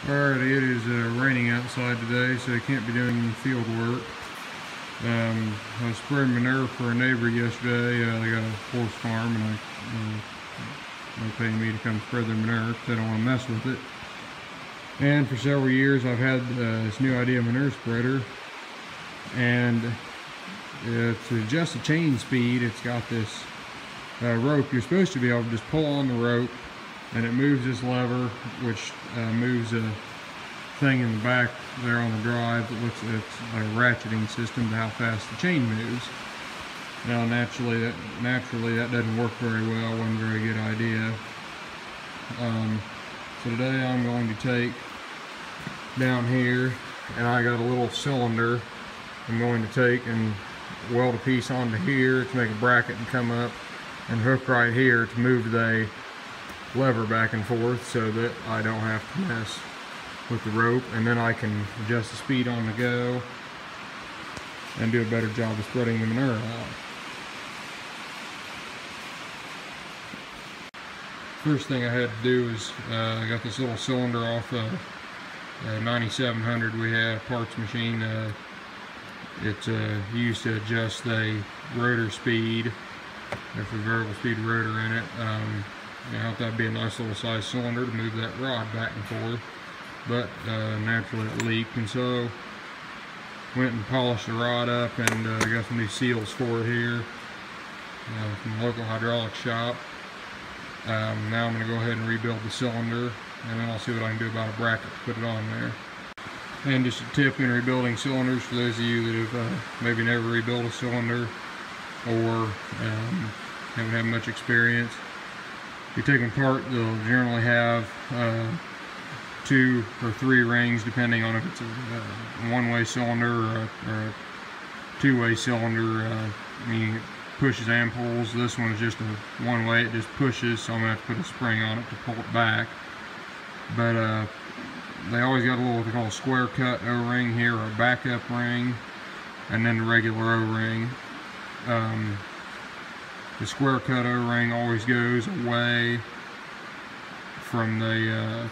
Alright, it is raining outside today, so I can't be doing any field work. I was spraying manure for a neighbor yesterday. They got a horse farm, and they're paying me to come spread their manure because they don't want to mess with it. And for several years I've had this new idea manure spreader, and to adjust the chain speed, it's got this rope. You're supposed to be able to just pull on the rope, and it moves this lever, which moves a thing in the back there on the drive that looks, it's like a ratcheting system to how fast the chain moves. Now naturally that doesn't work very well, wasn't a very good idea. So today I'm going to take down here, and I got a little cylinder I'm going to take and weld a piece onto here to make a bracket and come up and hook right here to move the lever back and forth so that I don't have to mess with the rope, and then I can adjust the speed on the go and do a better job of spreading the manure out. First thing I had to do is I got this little cylinder off a 9700 we had, a parts machine. It's used to adjust the rotor speed. There's a variable speed rotor in it. I thought that'd be a nice little size cylinder to move that rod back and forth, but naturally it leaked, and so went and polished the rod up, and got some new seals for it here from the local hydraulic shop. Now I'm going to go ahead and rebuild the cylinder, and then I'll see what I can do about a bracket to put it on there. And just a tip in rebuilding cylinders for those of you that have maybe never rebuilt a cylinder or haven't had much experience. If you take them apart, they'll generally have 2 or 3 rings, depending on if it's a one-way cylinder or a two-way cylinder, meaning it pushes and pulls. This one is just a one-way, it just pushes, so I'm going to have to put a spring on it to pull it back. But they always got a little what they call a square cut O-ring here, or a backup ring, and then the regular O-ring. The square cut O-ring always goes away from the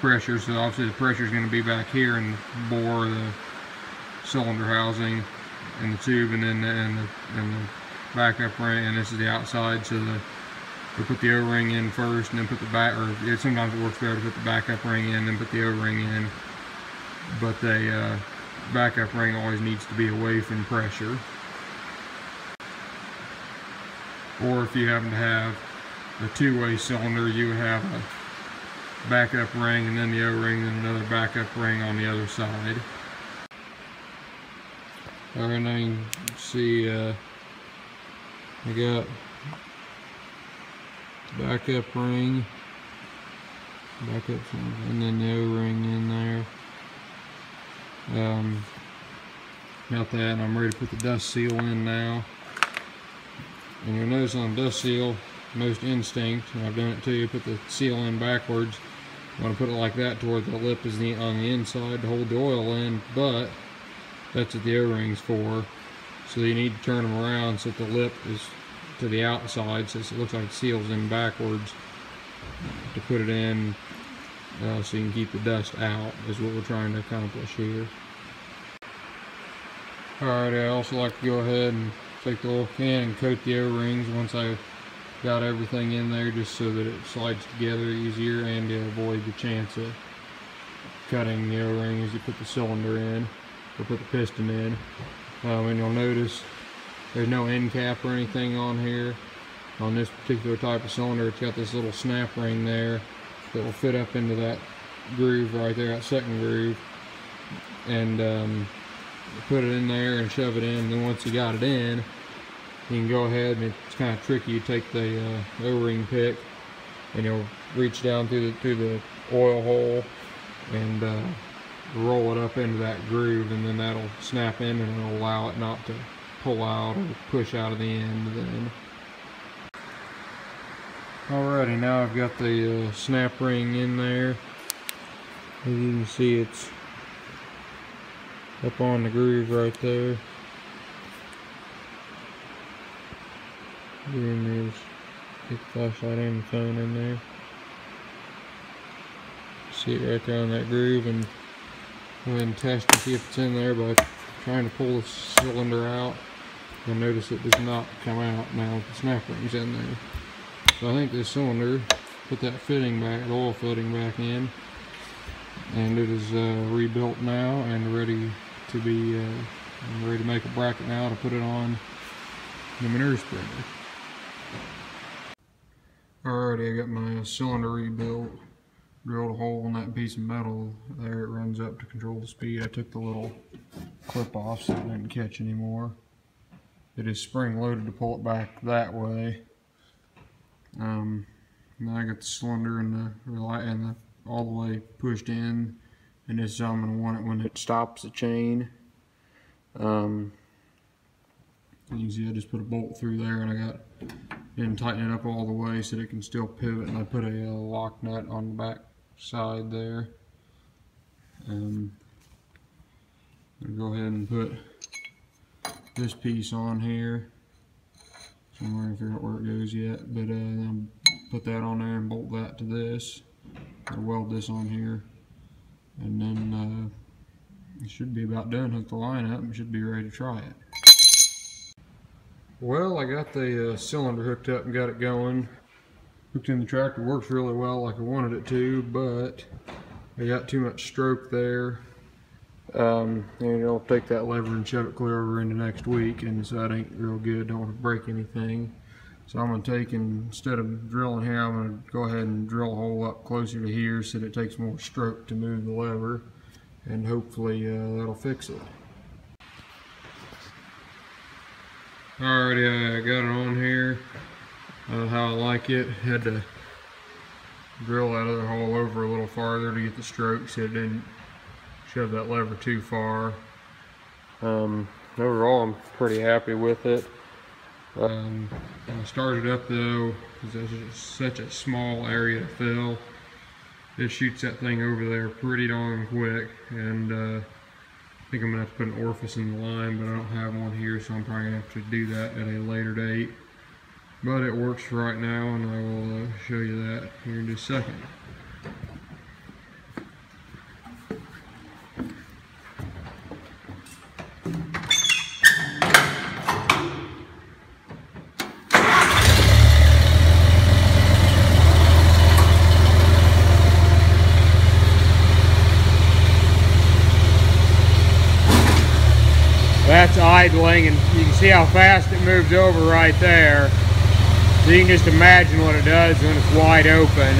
pressure, so obviously the pressure is going to be back here in the bore, the cylinder housing, and the tube, and then the backup ring, and this is the outside. So we put the O-ring in first, and then put the back, or sometimes it works better to put the backup ring in, then put the O-ring in. But the backup ring always needs to be away from pressure. Or if you happen to have a two-way cylinder, you would have a backup ring and then the O-ring and another backup ring on the other side. Alright, now you can see I got backup ring, and then the O-ring in there. Got that, and I'm ready to put the dust seal in now. And you'll notice on the dust seal, most instinct, and I've done it too, put the seal in backwards. You want to put it like that to where the lip is on the inside to hold the oil in, but that's what the O-ring's for. So you need to turn them around so that the lip is to the outside, so it looks like it seals in backwards to put it in, so you can keep the dust out, is what we're trying to accomplish here. Alright, I also like to go ahead and take the little can and coat the O-rings once I've got everything in there, just so that it slides together easier and to avoid the chance of cutting the O-ring as you put the cylinder in, or put the piston in. And you'll notice there's no end cap or anything on here. On this particular type of cylinder, it's got this little snap ring there that will fit up into that groove right there, that second groove, and put it in there and shove it in. And then once you got it in, you can go ahead, and it's kind of tricky. You take the O-ring pick and you'll reach down through the oil hole and roll it up into that groove, and then that'll snap in, and it'll allow it not to pull out or push out of the end then. Alrighty, now I've got the snap ring in there. As you can see, it's up on the groove right there. Then there's the flashlight and the phone in there. See it right there in that groove, and go ahead and test to see if it's in there by trying to pull the cylinder out. You'll notice it does not come out now. The snap ring's in there. So I think this cylinder, put that fitting back, the oil fitting back in, and it is rebuilt now and ready to be ready to make a bracket now to put it on the manure spreader. Alrighty, I got my cylinder rebuilt. Drilled a hole in that piece of metal there. It runs up to control the speed. I took the little clip off so it didn't catch anymore. It is spring loaded to pull it back that way. Now I got the cylinder and the all the way pushed in, and this is how I'm going to want it when it stops the chain. You can see I just put a bolt through there, and didn't tighten it up all the way so that it can still pivot, and I put a lock nut on the back side there. I'll go ahead and put this piece on here. I'm not figure out where it goes yet, but then I'll put that on there and bolt that to this, or weld this on here, and then it should be about done. Hook the line up and should be ready to try it. Well, I got the cylinder hooked up and got it going. Hooked in the tractor, works really well like I wanted it to, but I got too much stroke there. And I'll take that lever and shove it clear over into next week, and so that ain't real good. Don't want to break anything. So I'm going to take, and instead of drilling here, I'm going to go ahead and drill a hole up closer to here so that it takes more stroke to move the lever, and hopefully that'll fix it. Alrighty, I got it on here. How I like it. Had to drill that other hole over a little farther to get the stroke so it didn't shove that lever too far. Overall, I'm pretty happy with it. I started up though, because it's such a small area to fill. It shoots that thing over there pretty darn quick, and I think I'm gonna have to put an orifice in the line, but I don't have one here, so I'm probably gonna have to do that at a later date. But it works for right now, and I will show you that here in just a second. That's idling, and you can see how fast it moves over right there. So you can just imagine what it does when it's wide open.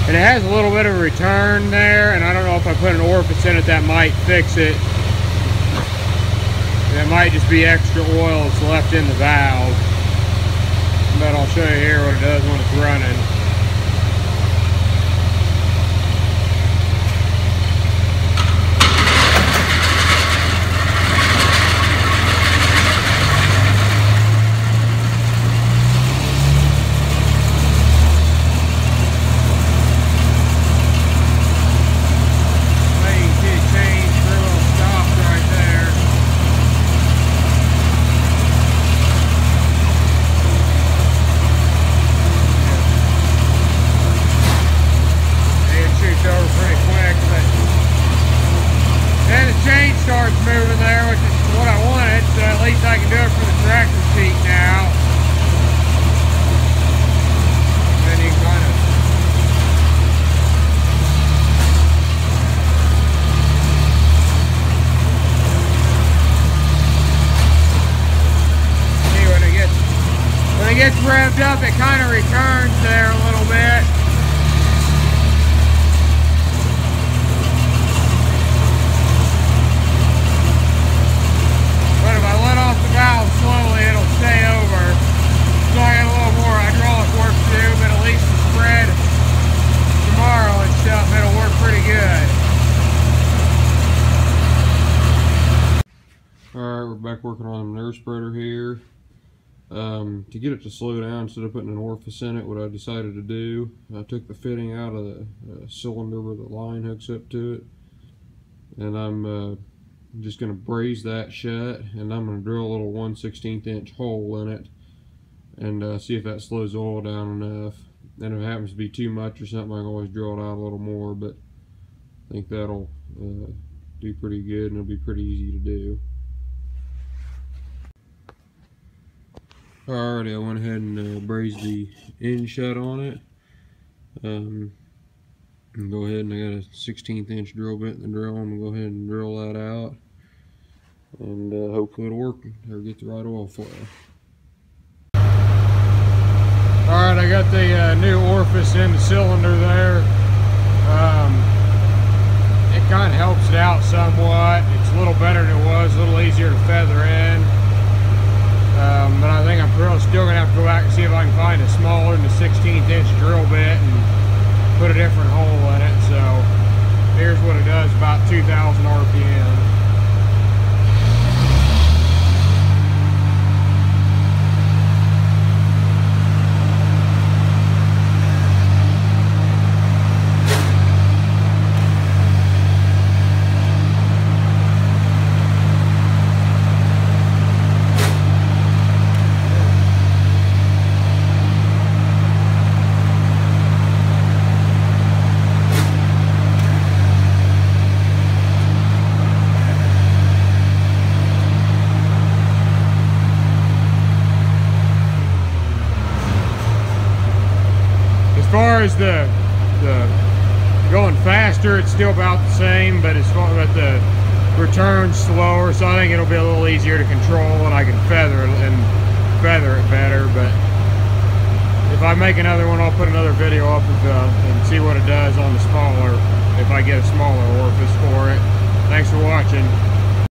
And it has a little bit of a return there, and I don't know if I put an orifice in it that might fix it. That might just be extra oil that's left in the valve. But I'll show you here what it does when it's running. Starts moving there, which is what I wanted, so at least I can do it for the tractor seat now. And you kind of see when it gets revved up, it kind of returns there a little bit. Valve slowly, it'll stay over. So I got a little more hydraulic work to do, but at least the spread tomorrow and stuff, it'll work pretty good. Alright, we're back working on the manure spreader here. To get it to slow down, instead of putting an orifice in it, what I decided to do, I took the fitting out of the cylinder where the line hooks up to it, and I'm just going to braze that shut, and I'm going to drill a little 1/16 inch hole in it and see if that slows the oil down enough. And if it happens to be too much or something, I can always drill it out a little more, but I think that'll do pretty good, and it'll be pretty easy to do. Alrighty, I went ahead and brazed the end shut on it. And go ahead, and I got a 1/16 inch drill bit in the drill. I'm gonna go ahead and drill that out, and hopefully it'll work or get the right oil flow. Alright, I got the new orifice in the cylinder there. It kind of helps it out somewhat. It's a little better than it was, a little easier to feather in. But I think I'm still going to have to go back and see if I can find a smaller than the 1/16 inch drill bit and put a different hole in it. So here's what it does, about 2,000 RPM. As far as the going faster, it's still about the same, but as far as the return's slower, so I think it'll be a little easier to control, and I can feather it better. But if I make another one, I'll put another video up and see what it does on the smaller, if I get a smaller orifice for it. Thanks for watching.